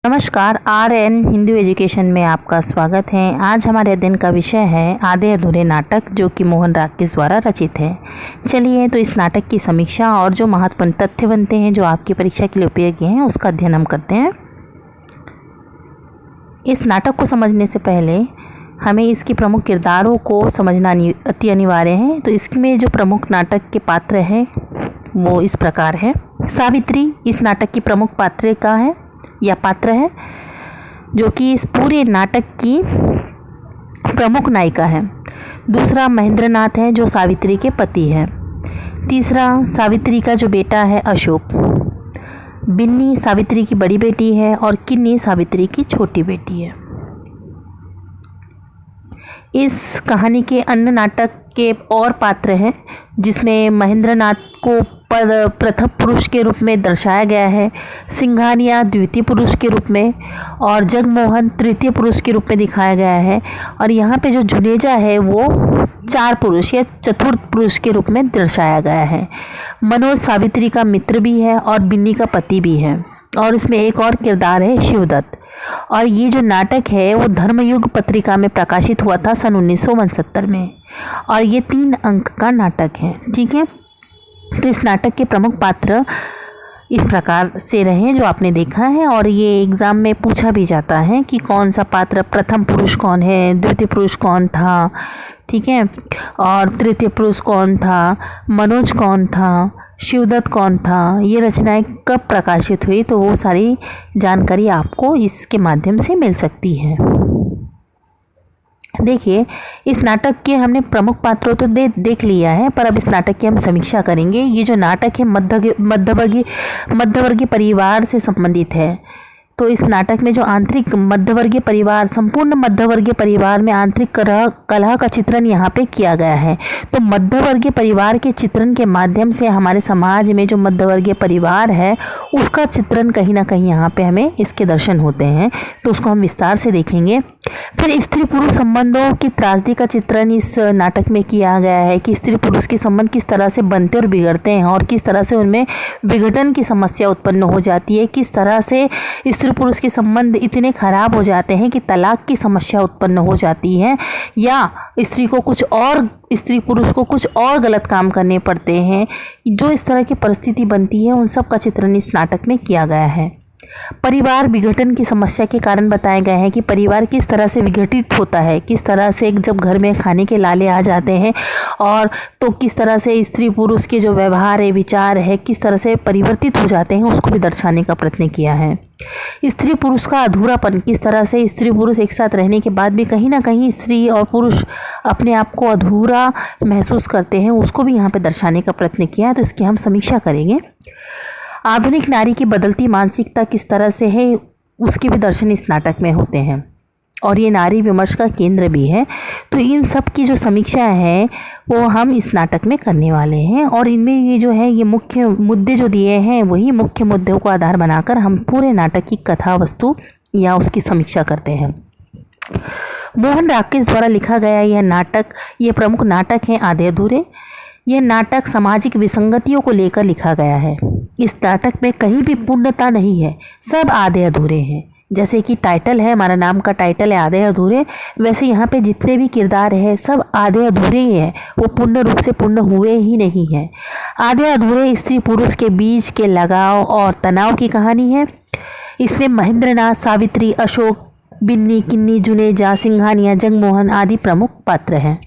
नमस्कार, RN Hindu education में आपका स्वागत है। आज हमारे अध्ययन का विषय है आधे अधूरे नाटक, जो कि मोहन राकेश द्वारा रचित है। चलिए तो इस नाटक की समीक्षा और जो महत्वपूर्ण तथ्य बनते हैं जो आपकी परीक्षा के लिए उपयोगी हैं उसका अध्ययन हम करते हैं। इस नाटक को समझने से पहले हमें इसके प्रमुख किरदारों को समझना अति अनिवार्य है। तो इसमें जो प्रमुख नाटक के पात्र हैं वो इस प्रकार है। सावित्री इस नाटक की प्रमुख पात्रिका है या पात्र है, जो कि इस पूरे नाटक की प्रमुख नायिका है। दूसरा महेंद्रनाथ है, जो सावित्री के पति है। तीसरा सावित्री का जो बेटा है अशोक। बिन्नी सावित्री की बड़ी बेटी है और किन्नी सावित्री की छोटी बेटी है। इस कहानी के अन्य नाटक के और पात्र हैं, जिसमें महेंद्रनाथ को प्रथम पुरुष के रूप में दर्शाया गया है, सिंघानिया द्वितीय पुरुष के रूप में और जगमोहन तृतीय पुरुष के रूप में दिखाया गया है। और यहाँ पे जो जुनेजा है वो चार पुरुष या चतुर्थ पुरुष के रूप में दर्शाया गया है। मनोज सावित्री का मित्र भी है और बिन्नी का पति भी है। और इसमें एक और किरदार है शिवदत्त। और ये जो नाटक है वो धर्मयुग पत्रिका में प्रकाशित हुआ था सन 1969 में। और ये 3 अंक का नाटक है। ठीक है, तो इस नाटक के प्रमुख पात्र इस प्रकार से रहे जो आपने देखा है। और ये एग्ज़ाम में पूछा भी जाता है कि कौन सा पात्र, प्रथम पुरुष कौन है, द्वितीय पुरुष कौन था, ठीक है, और तृतीय पुरुष कौन था, मनोज कौन था, शिवदत्त कौन था, ये रचनाएं कब प्रकाशित हुई, तो वो सारी जानकारी आपको इसके माध्यम से मिल सकती है। देखिए, इस नाटक के हमने प्रमुख पात्रों तो देख लिया है, पर अब इस नाटक की हम समीक्षा करेंगे। ये जो नाटक है मध्यवर्गीय परिवार से संबंधित है। तो इस नाटक में जो आंतरिक मध्यवर्गीय परिवार, संपूर्ण मध्यवर्गीय परिवार में आंतरिक कलह का चित्रण यहाँ पे किया गया है। तो मध्यवर्गीय परिवार के चित्रण के माध्यम से हमारे समाज में जो मध्यवर्गीय परिवार है उसका चित्रण कहीं ना कहीं यहाँ पे हमें इसके दर्शन होते हैं। तो उसको हम विस्तार से देखेंगे। फिर स्त्री पुरुष संबंधों की त्रासदी का चित्रण इस नाटक में किया गया है कि स्त्री पुरुष के संबंध किस तरह से बनते और बिगड़ते हैं और किस तरह से उनमें विघटन की समस्या उत्पन्न हो जाती है, किस तरह से स्त्री पुरुष के संबंध इतने खराब हो जाते हैं कि तलाक की समस्या उत्पन्न हो जाती है, या स्त्री पुरुष को कुछ और गलत काम करने पड़ते हैं। जो इस तरह की परिस्थिति बनती है उन सब का चित्रण इस नाटक में किया गया है। परिवार विघटन की समस्या के कारण बताया गया है कि परिवार किस तरह से विघटित होता है, किस तरह से जब घर में खाने के लाले आ जाते हैं और तो किस तरह से स्त्री पुरुष के जो व्यवहार है, विचार है, किस तरह से परिवर्तित हो जाते हैं, उसको भी दर्शाने का प्रयत्न किया है। स्त्री पुरुष का अधूरापन, किस तरह से स्त्री पुरुष एक साथ रहने के बाद भी कहीं ना कहीं स्त्री और पुरुष अपने आप को अधूरा महसूस करते हैं, उसको भी यहाँ पे दर्शाने का प्रयत्न किया है। तो इसकी हम समीक्षा करेंगे। आधुनिक नारी की बदलती मानसिकता किस तरह से है, उसके भी दर्शन इस नाटक में होते हैं और ये नारी विमर्श का केंद्र भी है। तो इन सब की जो समीक्षा है वो हम इस नाटक में करने वाले हैं। और इनमें ये जो है ये मुख्य मुद्दे जो दिए हैं वही मुख्य मुद्दों को आधार बनाकर हम पूरे नाटक की कथा वस्तु या उसकी समीक्षा करते हैं। मोहन राकेश द्वारा लिखा गया यह नाटक, ये प्रमुख नाटक है आधे अधूरे। यह नाटक सामाजिक विसंगतियों को लेकर लिखा गया है। इस नाटक में कहीं भी पूर्णता नहीं है, सब आधे अधूरे हैं। जैसे कि टाइटल है, हमारा नाम का टाइटल है आधे अधूरे, वैसे यहाँ पे जितने भी किरदार हैं सब आधे अधूरे ही हैं, वो पूर्ण रूप से पूर्ण हुए ही नहीं हैं। आधे अधूरे स्त्री पुरुष के बीच के लगाव और तनाव की कहानी है। इसमें महेंद्रनाथ, सावित्री, अशोक, बिन्नी, किन्नी, जुनेजा, सिंघानिया, जगमोहन आदि प्रमुख पात्र हैं।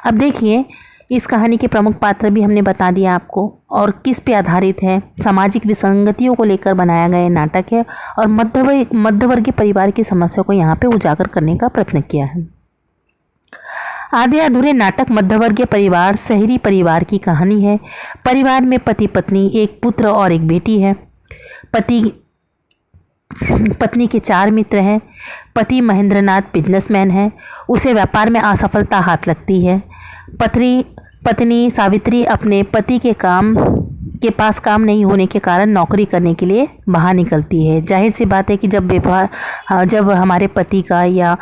अब देखिए, इस कहानी के प्रमुख पात्र भी हमने बता दिया आपको और किस पे आधारित है। सामाजिक विसंगतियों को लेकर बनाया गया नाटक है और मध्यवर्गीय परिवार की समस्या को यहाँ पे उजागर करने का प्रयत्न किया है। आधे अधूरे नाटक मध्यवर्गीय परिवार, शहरी परिवार की कहानी है। परिवार में पति पत्नी, एक पुत्र और एक बेटी है। पत्नी के 4 मित्र हैं। पति महेंद्रनाथ बिजनेसमैन है, उसे व्यापार में असफलता हाथ लगती है। पत्नी सावित्री अपने पति के पास काम नहीं होने के कारण नौकरी करने के लिए बाहर निकलती है। जाहिर सी बात है कि जब हमारे पति का या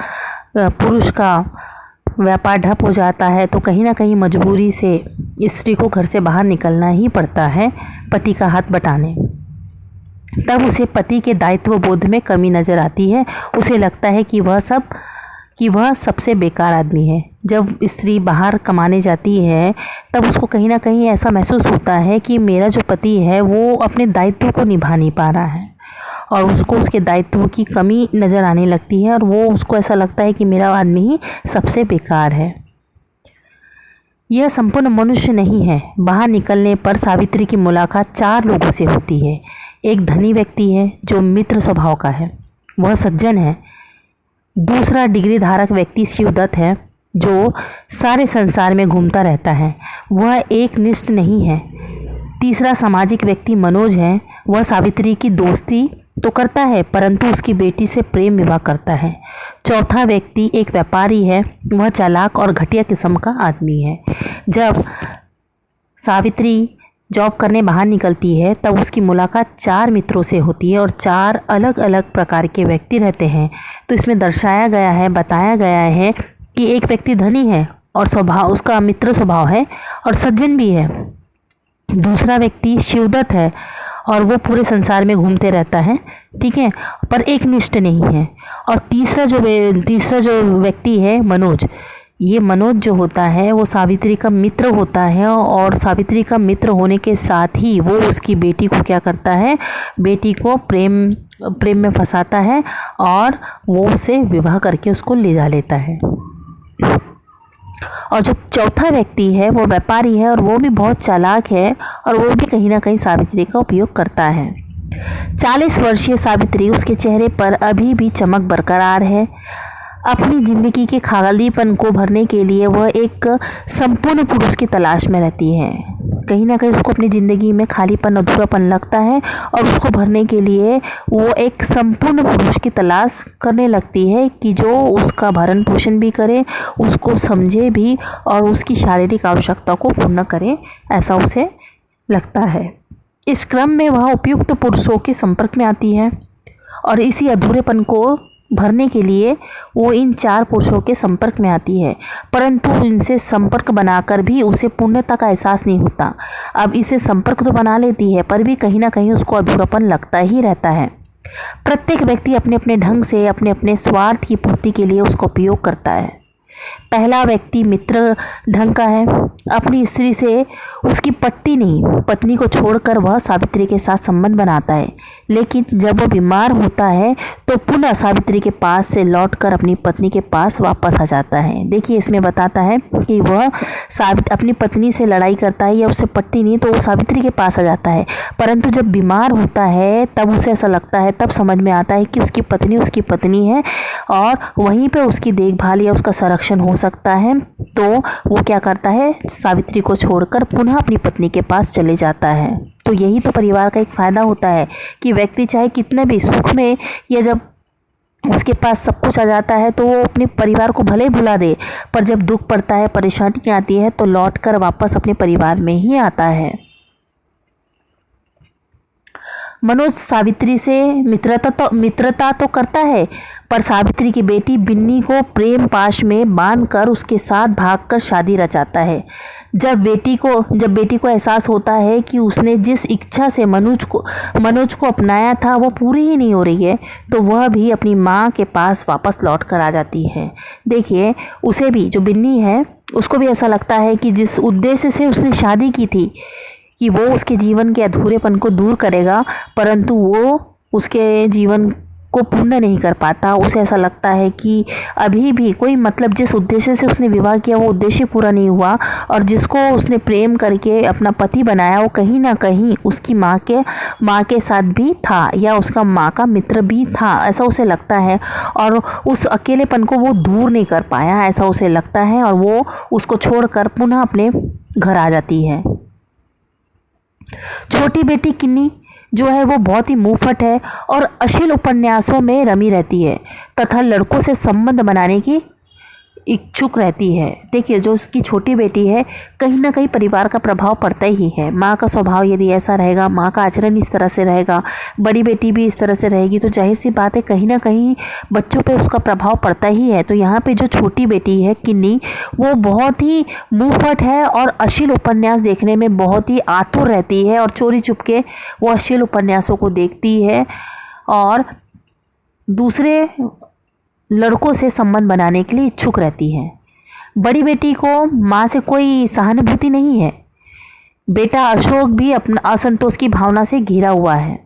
पुरुष का व्यापार ठप हो जाता है तो कहीं ना कहीं मजबूरी से स्त्री को घर से बाहर निकलना ही पड़ता है पति का हाथ बटाने। तब उसे पति के दायित्व बोध में कमी नज़र आती है। उसे लगता है कि वह सबसे बेकार आदमी है। जब स्त्री बाहर कमाने जाती है तब उसको कहीं ना कहीं ऐसा महसूस होता है कि मेरा जो पति है वो अपने दायित्व को निभा नहीं पा रहा है और उसको उसके दायित्व की कमी नज़र आने लगती है और वो उसको ऐसा लगता है कि मेरा आदमी ही सबसे बेकार है। यह संपूर्ण मनुष्य नहीं है। बाहर निकलने पर सावित्री की मुलाकात 4 लोगों से होती है। एक धनी व्यक्ति है जो मित्र स्वभाव का है, वह सज्जन है। दूसरा डिग्री धारक व्यक्ति शिवदत्त है जो सारे संसार में घूमता रहता है, वह एक निष्ठ नहीं है। तीसरा सामाजिक व्यक्ति मनोज है, वह सावित्री की दोस्ती तो करता है परंतु उसकी बेटी से प्रेम विवाह करता है। चौथा व्यक्ति एक व्यापारी है, वह चालाक और घटिया किस्म का आदमी है। जब सावित्री जॉब करने बाहर निकलती है तब उसकी मुलाकात 4 मित्रों से होती है और 4 अलग अलग प्रकार के व्यक्ति रहते हैं। तो इसमें बताया गया है कि एक व्यक्ति धनी है और स्वभाव उसका मित्र स्वभाव है और सज्जन भी है। दूसरा व्यक्ति शिवदत्त है और वो पूरे संसार में घूमते रहता है, ठीक है, पर एक निष्ठ नहीं है। और तीसरा जो व्यक्ति है मनोज, ये मनोज जो होता है वो सावित्री का मित्र होता है और सावित्री का मित्र होने के साथ ही वो उसकी बेटी को क्या करता है, बेटी को प्रेम में फंसाता है और वो उसे विवाह करके उसको ले जा लेता है। और जो चौथा व्यक्ति है वो व्यापारी है और वो भी बहुत चालाक है और वो भी कहीं ना कहीं सावित्री का उपयोग करता है। 40 वर्षीय सावित्री, उसके चेहरे पर अभी भी चमक बरकरार है। अपनी ज़िंदगी के खालीपन को भरने के लिए वह एक संपूर्ण पुरुष की तलाश में रहती है। कहीं ना कहीं उसको अपनी ज़िंदगी में खालीपन, अधूरापन लगता है और उसको भरने के लिए वो एक संपूर्ण पुरुष की तलाश करने लगती है कि जो उसका भरण पोषण भी करे, उसको समझे भी और उसकी शारीरिक आवश्यकता को पूर्ण करे, ऐसा उसे लगता है। इस क्रम में वह उपयुक्त पुरुषों के संपर्क में आती है और इसी अधूरेपन को भरने के लिए वो इन 4 पुरुषों के संपर्क में आती है, परंतु इनसे संपर्क बनाकर भी उसे पूर्णता का एहसास नहीं होता। अब इसे संपर्क तो बना लेती है पर भी कहीं ना कहीं उसको अधूरापन लगता ही रहता है। प्रत्येक व्यक्ति अपने अपने ढंग से अपने अपने स्वार्थ की पूर्ति के लिए उसका उपयोग करता है। पहला व्यक्ति मित्र ढंग का है। अपनी स्त्री से उसकी पत्नी को छोड़कर वह सावित्री के साथ संबंध बनाता है, लेकिन जब वह बीमार होता है तो पुनः सावित्री के पास से लौटकर अपनी पत्नी के पास वापस आ जाता है। देखिए, इसमें बताता है कि वह अपनी पत्नी से लड़ाई करता है या उससे पटती नहीं तो वो सावित्री के पास आ जाता है, परंतु जब बीमार होता है तब उसे ऐसा लगता है, तब समझ में आता है कि उसकी पत्नी है और वहीं पर उसकी देखभाल या उसका संरक्षण हो सकता है। तो वो क्या करता है, सावित्री को छोड़कर पुनः अपनी पत्नी के पास चले जाता है। तो यही तो परिवार का एक फ़ायदा होता है कि व्यक्ति चाहे कितने भी सुख में या जब उसके पास सब कुछ आ जाता है तो वो अपने परिवार को भले ही भुला दे, पर जब दुख पड़ता है, परेशानी आती है तो लौटकर वापस अपने परिवार में ही आता है। मनोज सावित्री से मित्रता तो करता है, पर सावित्री की बेटी बिन्नी को प्रेम पाश में बांधकर उसके साथ भागकर शादी रचाता है। जब बेटी को एहसास होता है कि उसने जिस इच्छा से मनोज को अपनाया था वो पूरी ही नहीं हो रही है, तो वह भी अपनी माँ के पास वापस लौट कर आ जाती है। देखिए, उसे भी, जो बिन्नी है, उसको भी ऐसा लगता है कि जिस उद्देश्य से उसने शादी की थी कि वो उसके जीवन के अधूरेपन को दूर करेगा, परंतु वो उसके जीवन को पूर्ण नहीं कर पाता। उसे ऐसा लगता है कि अभी भी कोई मतलब जिस उद्देश्य से उसने विवाह किया वो उद्देश्य पूरा नहीं हुआ और जिसको उसने प्रेम करके अपना पति बनाया वो कहीं ना कहीं उसकी माँ के साथ भी था या उसका माँ का मित्र भी था, ऐसा उसे लगता है। और उस अकेलेपन को वो दूर नहीं कर पाया, ऐसा उसे लगता है और वो उसको छोड़कर पुनः अपने घर आ जाती है। छोटी बेटी किन्नी जो है वो बहुत ही मुंहफट है और अश्लील उपन्यासों में रमी रहती है तथा लड़कों से संबंध बनाने की इच्छुक रहती है। देखिए, जो उसकी छोटी बेटी है, कहीं ना कहीं परिवार का प्रभाव पड़ता ही है। माँ का स्वभाव यदि ऐसा रहेगा, माँ का आचरण इस तरह से रहेगा, बड़ी बेटी भी इस तरह से रहेगी, तो जाहिर सी बात है कहीं ना कहीं बच्चों पे उसका प्रभाव पड़ता ही है। तो यहाँ पे जो छोटी बेटी है किन्नी, वो बहुत ही मुंहफट है और अश्लील उपन्यास देखने में बहुत ही आतुर रहती है और चोरी चुपके वो अश्लील उपन्यासों को देखती है और दूसरे लड़कों से संबंध बनाने के लिए इच्छुक रहती है। बड़ी बेटी को माँ से कोई सहानुभूति नहीं है। बेटा अशोक भी अपना असंतोष की भावना से घिरा हुआ है।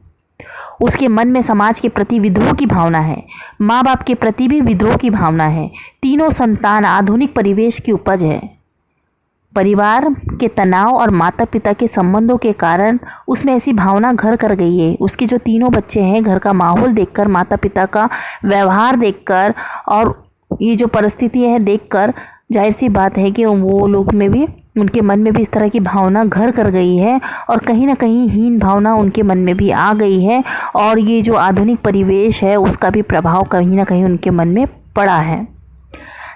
उसके मन में समाज के प्रति विद्रोह की भावना है, माँ बाप के प्रति भी विद्रोह की भावना है। तीनों संतान आधुनिक परिवेश की उपज है। परिवार के तनाव और माता पिता के संबंधों के कारण उसमें ऐसी भावना घर कर गई है। उसके जो तीनों बच्चे हैं, घर का माहौल देखकर, माता पिता का व्यवहार देखकर और ये जो परिस्थितियाँ हैं देखकर, जाहिर सी बात है कि वो लोग में भी, उनके मन में भी इस तरह की भावना घर कर गई है और कहीं ना कहीं हीन भावना उनके मन में भी आ गई है और ये जो आधुनिक परिवेश है उसका भी प्रभाव कहीं ना कहीं उनके मन में पड़ा है।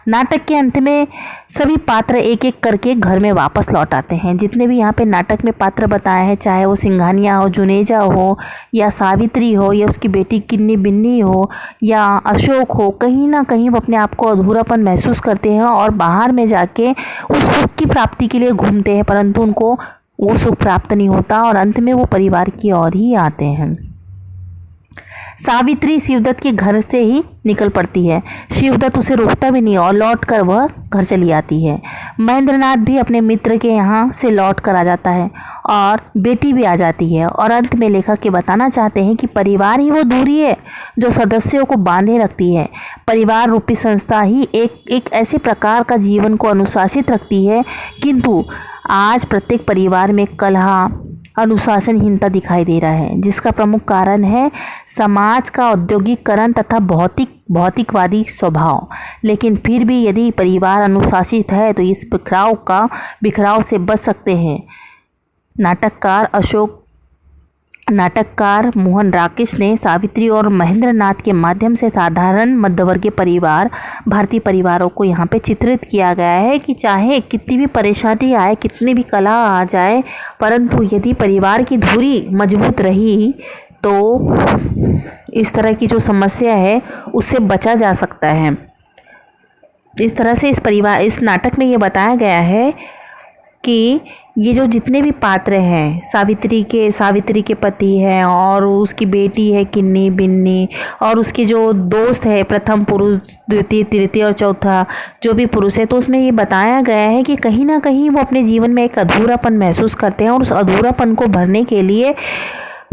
नाटक के अंत में सभी पात्र एक एक करके घर में वापस लौट आते हैं। जितने भी यहाँ पे नाटक में पात्र बताए हैं, चाहे वो सिंघानिया हो, जुनेजा हो या सावित्री हो या उसकी बेटी किन्नी बिन्नी हो या अशोक हो, कहीं ना कहीं वो अपने आप को अधूरापन महसूस करते हैं और बाहर में जाके उस सुख की प्राप्ति के लिए घूमते हैं, परंतु उनको वो सुख प्राप्त नहीं होता और अंत में वो परिवार की ओर ही आते हैं। सावित्री शिवदत्त के घर से ही निकल पड़ती है। शिवदत्त उसे रोकता भी नहीं और लौट कर वह घर चली आती है। महेंद्रनाथ भी अपने मित्र के यहाँ से लौट कर आ जाता है और बेटी भी आ जाती है और अंत में लेखक के बताना चाहते हैं कि परिवार ही वो दूरी है जो सदस्यों को बांधे रखती है। परिवार रूपी संस्था ही एक ऐसे प्रकार का जीवन को अनुशासित रखती है, किंतु आज प्रत्येक परिवार में कलह, अनुशासनहीनता दिखाई दे रहा है, जिसका प्रमुख कारण है समाज का औद्योगिकरण तथा भौतिकवादी स्वभाव। लेकिन फिर भी यदि परिवार अनुशासित है तो इस बिखराव से बच सकते हैं। नाटककार मोहन राकेश ने सावित्री और महेंद्रनाथ के माध्यम से साधारण मध्यवर्गीय परिवार, भारतीय परिवारों को यहाँ पे चित्रित किया गया है कि चाहे कितनी भी परेशानी आए, कितनी भी कला आ जाए, परंतु यदि परिवार की धुरी मजबूत रही तो इस तरह की जो समस्या है उससे बचा जा सकता है। इस तरह से इस नाटक में ये बताया गया है कि ये जो जितने भी पात्र हैं, सावित्री के पति हैं और उसकी बेटी है किन्नी बिन्नी और उसके जो दोस्त है, प्रथम पुरुष, द्वितीय, तृतीय और चौथा जो भी पुरुष है, तो उसमें ये बताया गया है कि कहीं ना कहीं वो अपने जीवन में एक अधूरापन महसूस करते हैं और उस अधूरापन को भरने के लिए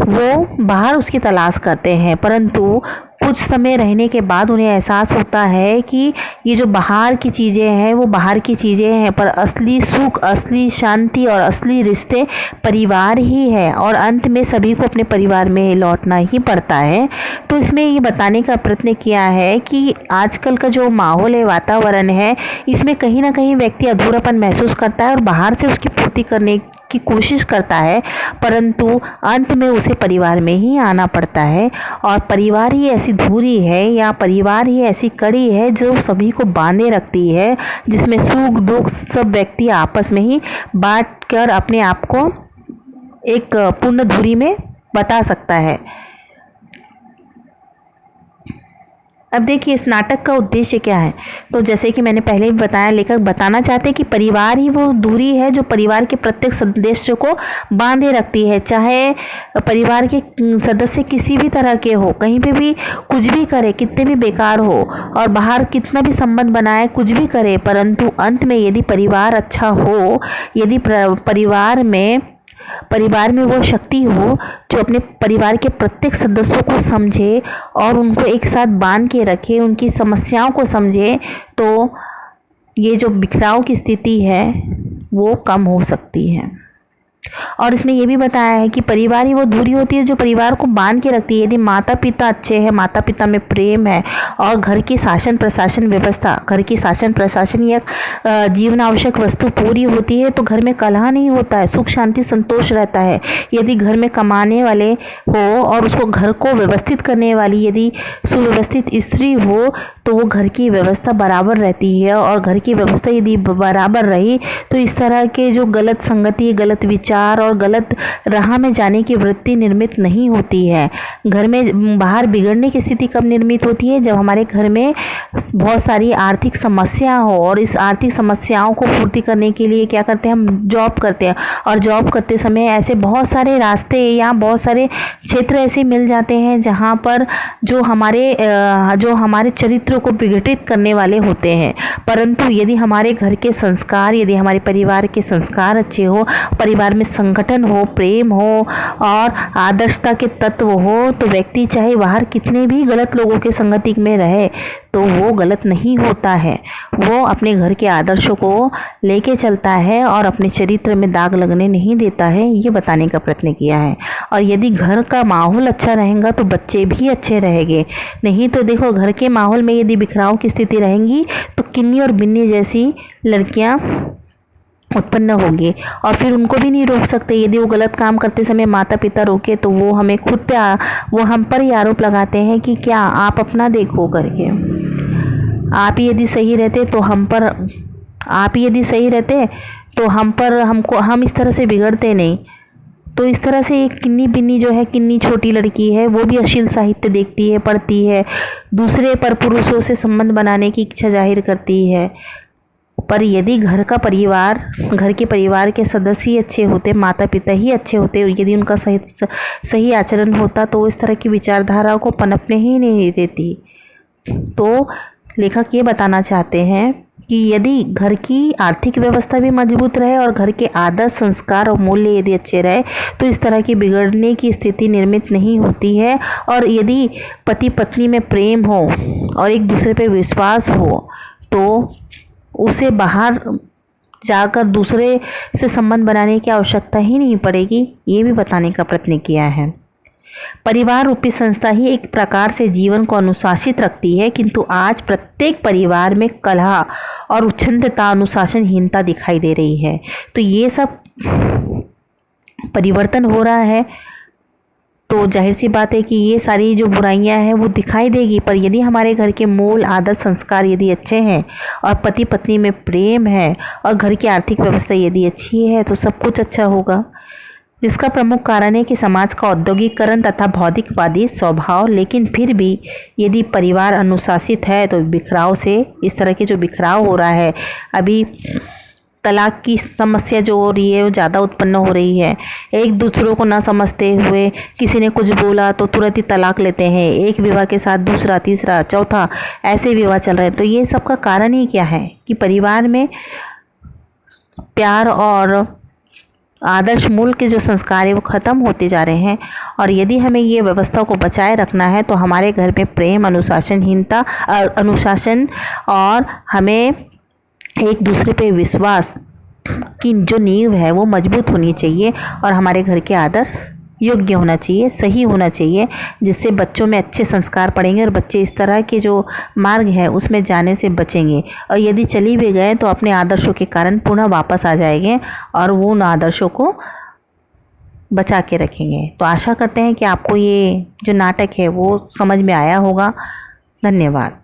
वो बाहर उसकी तलाश करते हैं। परंतु कुछ समय रहने के बाद उन्हें एहसास होता है कि ये जो बाहर की चीज़ें हैं वो बाहर की चीज़ें हैं, पर असली सुख, असली शांति और असली रिश्ते परिवार ही है और अंत में सभी को अपने परिवार में लौटना ही पड़ता है। तो इसमें ये बताने का प्रयत्न किया है कि आजकल का जो माहौल है, वातावरण है, इसमें कहीं ना कहीं व्यक्ति अधूरापन महसूस करता है और बाहर से उसकी पूर्ति करने की कोशिश करता है, परंतु अंत में उसे परिवार में ही आना पड़ता है और परिवार ही ऐसी धुरी है या परिवार ही ऐसी कड़ी है जो सभी को बांधे रखती है, जिसमें सुख दुख सब व्यक्ति आपस में ही बांट कर अपने आप को एक पूर्ण धुरी में बता सकता है। अब देखिए इस नाटक का उद्देश्य क्या है। तो जैसे कि मैंने पहले भी बताया, लेखक बताना चाहते हैं कि परिवार ही वो दूरी है जो परिवार के प्रत्येक सदस्य को बांधे रखती है। चाहे परिवार के सदस्य किसी भी तरह के हो, कहीं पे भी कुछ भी करे, कितने भी बेकार हो और बाहर कितना भी संबंध बनाए, कुछ भी करे, परंतु अंत में यदि परिवार अच्छा हो, यदि परिवार में वो शक्ति हो जो अपने परिवार के प्रत्येक सदस्यों को समझे और उनको एक साथ बांध के रखे, उनकी समस्याओं को समझे, तो ये जो बिखराव की स्थिति है वो कम हो सकती है। और इसमें ये भी बताया है कि परिवार ही वो धुरी होती है जो परिवार को बांध के रखती है। यदि माता पिता अच्छे हैं, माता पिता में प्रेम है और घर की शासन प्रशासन व्यवस्था, घर की शासन प्रशासन या जीवन आवश्यक वस्तु पूरी होती है तो घर में कलह नहीं होता है, सुख शांति संतोष रहता है। यदि घर में कमाने वाले हो और उसको घर को व्यवस्थित करने वाली यदि सुव्यवस्थित स्त्री हो तो वो घर की व्यवस्था बराबर रहती है। और घर की व्यवस्था यदि बराबर रही तो इस तरह के जो गलत संगति, गलत विचार और गलत राह में जाने की वृत्ति निर्मित नहीं होती है। घर में बाहर बिगड़ने की स्थिति कब निर्मित होती है? जब हमारे घर में बहुत सारी आर्थिक समस्या हो और इस आर्थिक समस्याओं को पूर्ति करने के लिए क्या करते हैं, हम जॉब करते हैं और जॉब करते समय ऐसे बहुत सारे रास्ते या बहुत सारे क्षेत्र ऐसे मिल जाते हैं जहाँ पर जो हमारे चरित्र को विघटित करने वाले होते हैं। परंतु यदि हमारे घर के संस्कार, यदि हमारे परिवार के संस्कार अच्छे हो, परिवार में संगठन हो, प्रेम हो और आदर्शता के तत्व हो तो व्यक्ति चाहे बाहर कितने भी गलत लोगों के संगति में रहे तो वो गलत नहीं होता है। वो अपने घर के आदर्शों को लेके चलता है और अपने चरित्र में दाग लगने नहीं देता है, ये बताने का प्रयत्न किया है। और यदि घर का माहौल अच्छा रहेगा तो बच्चे भी अच्छे रहेंगे। नहीं तो देखो, घर के माहौल में यदि बिखराव की स्थिति रहेंगी तो किन्नी और बिन्नी जैसी लड़कियां उत्पन्न होगी और फिर उनको भी नहीं रोक सकते। यदि वो गलत काम करते समय माता पिता रोके तो वो हमें वो हम पर ही आरोप लगाते हैं कि क्या आप अपना देखो करके, आप ही यदि सही रहते तो हम इस तरह से बिगड़ते नहीं। तो इस तरह से एक किन्नी बिन्नी जो है, किन्नी छोटी लड़की है, वो भी अश्लील साहित्य देखती है, पढ़ती है, दूसरे पर पुरुषों से संबंध बनाने की इच्छा जाहिर करती है। पर यदि घर के परिवार के सदस्य ही अच्छे होते, माता पिता ही अच्छे होते, यदि उनका सही आचरण होता तो इस तरह की विचारधारा को पनपने ही नहीं देती। तो लेखक ये बताना चाहते हैं कि यदि घर की आर्थिक व्यवस्था भी मजबूत रहे और घर के आदर्श, संस्कार और मूल्य यदि अच्छे रहे तो इस तरह की बिगड़ने की स्थिति निर्मित नहीं होती है। और यदि पति पत्नी में प्रेम हो और एक दूसरे पे विश्वास हो तो उसे बाहर जाकर दूसरे से संबंध बनाने की आवश्यकता ही नहीं पड़ेगी, ये भी बताने का प्रयत्न किया है। परिवार रूपी संस्था ही एक प्रकार से जीवन को अनुशासित रखती है, किंतु आज प्रत्येक परिवार में कलह और उच्छृंखलता, अनुशासनहीनता दिखाई दे रही है। तो ये सब परिवर्तन हो रहा है तो जाहिर सी बात है कि ये सारी जो बुराइयां हैं वो दिखाई देगी। पर यदि हमारे घर के मूल आदर्श संस्कार यदि अच्छे हैं और पति पत्नी में प्रेम है और घर की आर्थिक व्यवस्था यदि अच्छी है तो सब कुछ अच्छा होगा। जिसका प्रमुख कारण है कि समाज का औद्योगिकरण तथा भौतिकवादी स्वभाव। लेकिन फिर भी यदि परिवार अनुशासित है तो बिखराव से, इस तरह के जो बिखराव हो रहा है, अभी तलाक की समस्या जो हो रही है वो ज़्यादा उत्पन्न हो रही है। एक दूसरों को ना समझते हुए किसी ने कुछ बोला तो तुरंत ही तलाक लेते हैं, एक विवाह के साथ दूसरा, तीसरा, चौथा, ऐसे विवाह चल रहे हैं। तो ये सब का कारण ही क्या है कि परिवार में प्यार और आदर्श मूल के जो संस्कार है वो ख़त्म होते जा रहे हैं। और यदि हमें ये व्यवस्था को बचाए रखना है तो हमारे घर में प्रेम, अनुशासन और हमें एक दूसरे पे विश्वास की जो नींव है वो मजबूत होनी चाहिए और हमारे घर के आदर्श योग्य होना चाहिए, सही होना चाहिए, जिससे बच्चों में अच्छे संस्कार पड़ेंगे और बच्चे इस तरह के जो मार्ग है उसमें जाने से बचेंगे। और यदि चली भी गए तो अपने आदर्शों के कारण पुनः वापस आ जाएंगे और वो उन आदर्शों को बचा के रखेंगे। तो आशा करते हैं कि आपको ये जो नाटक है वो समझ में आया होगा। धन्यवाद।